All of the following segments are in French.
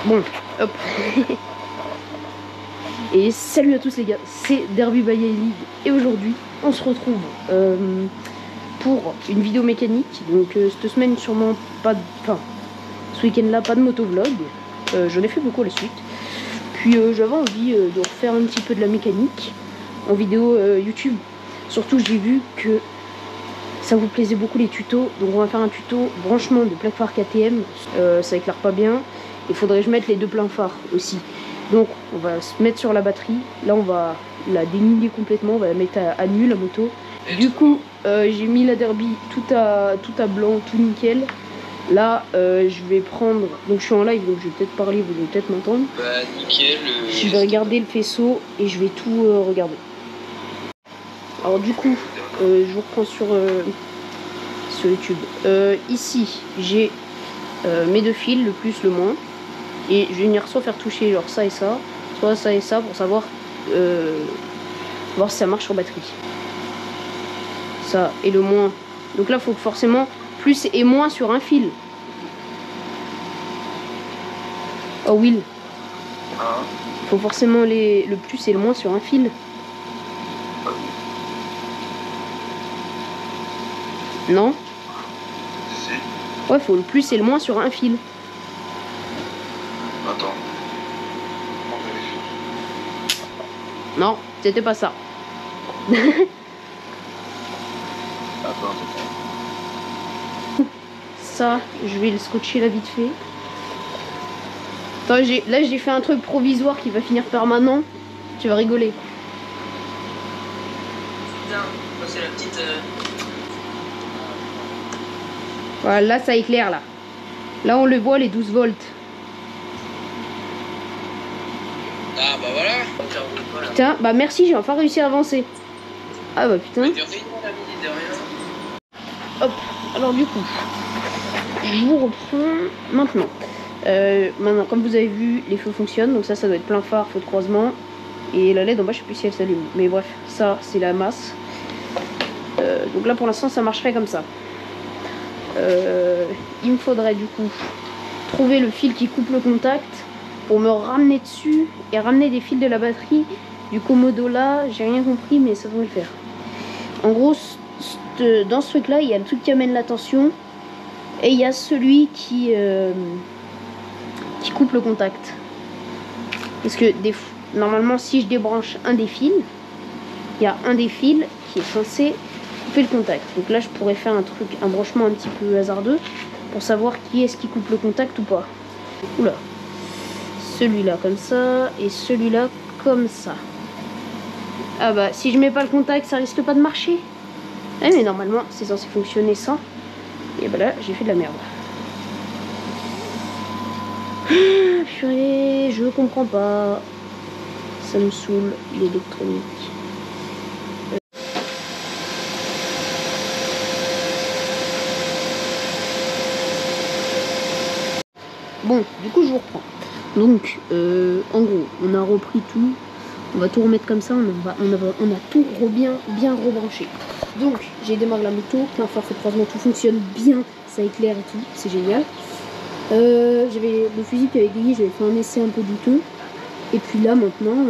Bon, hop. Et salut à tous les gars, c'est Derby by League et aujourd'hui on se retrouve pour une vidéo mécanique. Donc cette semaine sûrement pas de... Enfin, ce week-end là pas de motovlog. J'en ai fait beaucoup à la suite. Puis j'avais envie de refaire un petit peu de la mécanique en vidéo YouTube. Surtout j'ai vu que ça vous plaisait beaucoup les tutos. Donc on va faire un tuto branchement de plaque phare KTM. Ça éclaire pas bien. Il faudrait que je mette les deux pleins phares aussi. Donc on va se mettre sur la batterie. Là on va la dénuder complètement. On va la mettre à nu la moto. Du coup j'ai mis la Derby tout à blanc, tout nickel. Là je vais prendre... Donc je suis en live donc je vais peut-être parler, vous allez peut-être m'entendre. Bah nickel. Je vais regarder le faisceau et je vais tout regarder. Alors du coup je vous reprends sur YouTube. Ici j'ai mes deux fils, le plus, le moins. Et je vais venir soit faire toucher genre ça et ça, soit ça et ça pour savoir voir si ça marche sur batterie. Ça et le moins. Donc là, il faut que forcément plus et moins sur un fil. Oh Will. Il faut forcément le plus et le moins sur un fil. Non? Ouais, il faut le plus et le moins sur un fil. Attends. Non, c'était pas ça. Ça, je vais le scotcher là vite fait. Attends, là j'ai fait un truc provisoire qui va finir permanent. Tu vas rigoler. Putain, c'est la petite... Voilà, là ça éclaire là. Là on le voit les 12 volts. Ah bah voilà. Putain, bah merci, j'ai enfin réussi à avancer. Ah bah putain. Hop, alors du coup, je vous reprends maintenant. Maintenant, comme vous avez vu, les feux fonctionnent. Donc ça doit être plein phare, feu de croisement. Et la LED en bas, je sais plus si elle s'allume. Mais bref, ça c'est la masse. Donc là pour l'instant ça marcherait comme ça. Il me faudrait du coup trouver le fil qui coupe le contact pour me ramener dessus et ramener des fils de la batterie du Komodo là. J'ai rien compris mais ça devrait le faire. En gros dans ce truc là il y a le truc qui amène la tension et il y a celui qui coupe le contact. Parce que normalement si je débranche un des fils, il y a un des fils qui est censé couper le contact. Donc là je pourrais faire un branchement un petit peu hasardeux pour savoir qui est-ce qui coupe le contact ou pas. Oula. Celui-là comme ça et celui-là comme ça. Ah bah si je mets pas le contact ça risque pas de marcher. Eh, mais normalement c'est censé fonctionner sans. Et bah là j'ai fait de la merde. Purée, je comprends pas. Ça me saoule l'électronique. Bon, du coup je vous reprends. Donc, en gros, on a repris tout. On va tout remettre comme ça. On a tout bien rebranché. Donc, j'ai démarré la moto. Plein phare, feu de croisement, tout fonctionne bien. Ça éclaire et tout. C'est génial. J'avais le fusil qui avait grillé. J'avais fait un essai un peu douteux. Et puis là, maintenant,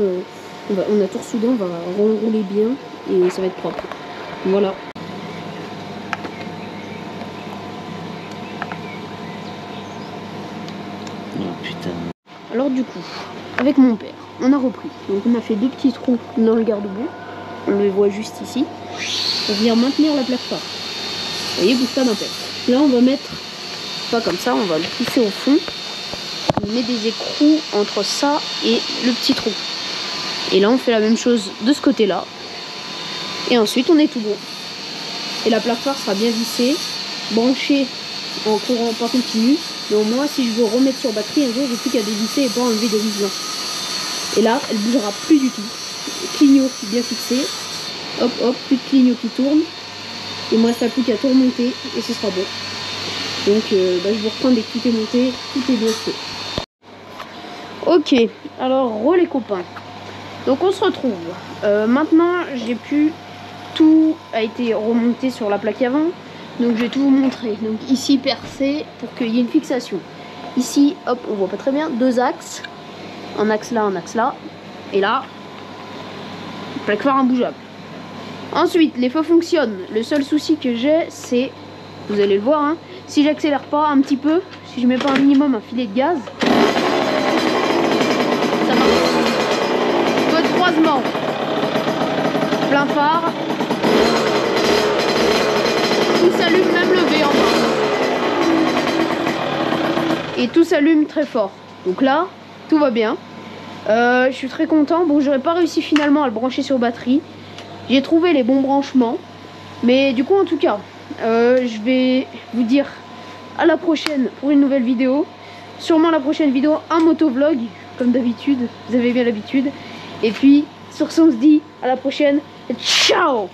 on a tout ressoudé. On va renrouler bien. Et ça va être propre. Voilà. Alors du coup, avec mon père, on a repris. Donc on a fait deux petits trous dans le garde-boue. On les voit juste ici. Pour venir maintenir la plaque phare. Vous voyez, bouge pas d'un père. Là on va mettre, pas comme ça, on va le pousser au fond. On met des écrous entre ça et le petit trou. Et là on fait la même chose de ce côté-là. Et ensuite on est tout bon. Et la plaque phare sera bien vissée, branchée en courant pas continu. Mais au moins, si je veux remettre sur batterie, un jour, j'ai plus qu'à dévisser et pas enlever des vis blancs. Et là, elle bougera plus du tout. Clignot bien fixé. Hop, hop, plus de clignot qui tourne. Et moi, ça n'a plus qu'à tout remonter et ce sera bon. Donc, je vous reprends dès que tout est monté, tout est bien fait. Ok, alors, les copains. Donc, on se retrouve. Maintenant, tout a été remonté sur la plaque avant. Donc je vais tout vous montrer. Donc ici percé pour qu'il y ait une fixation. Ici, hop, on voit pas très bien, 2 axes. Un axe là, un axe là. Et là, plaque phare imbougeable. Ensuite, les feux fonctionnent. Le seul souci que j'ai, c'est, vous allez le voir, hein, si j'accélère pas un petit peu, si je mets pas un minimum un filet de gaz, ça marche. Feu de croisement. Plein phare. Tout s'allume, même le V en bas. Et tout s'allume très fort. Donc là, tout va bien. Je suis très content. Bon, j'aurais pas réussi finalement à le brancher sur batterie. J'ai trouvé les bons branchements. Mais du coup, en tout cas, je vais vous dire à la prochaine pour une nouvelle vidéo. Sûrement la prochaine vidéo, un motovlog, comme d'habitude. Vous avez bien l'habitude. Et puis, sur ce, on se dit à la prochaine. Ciao!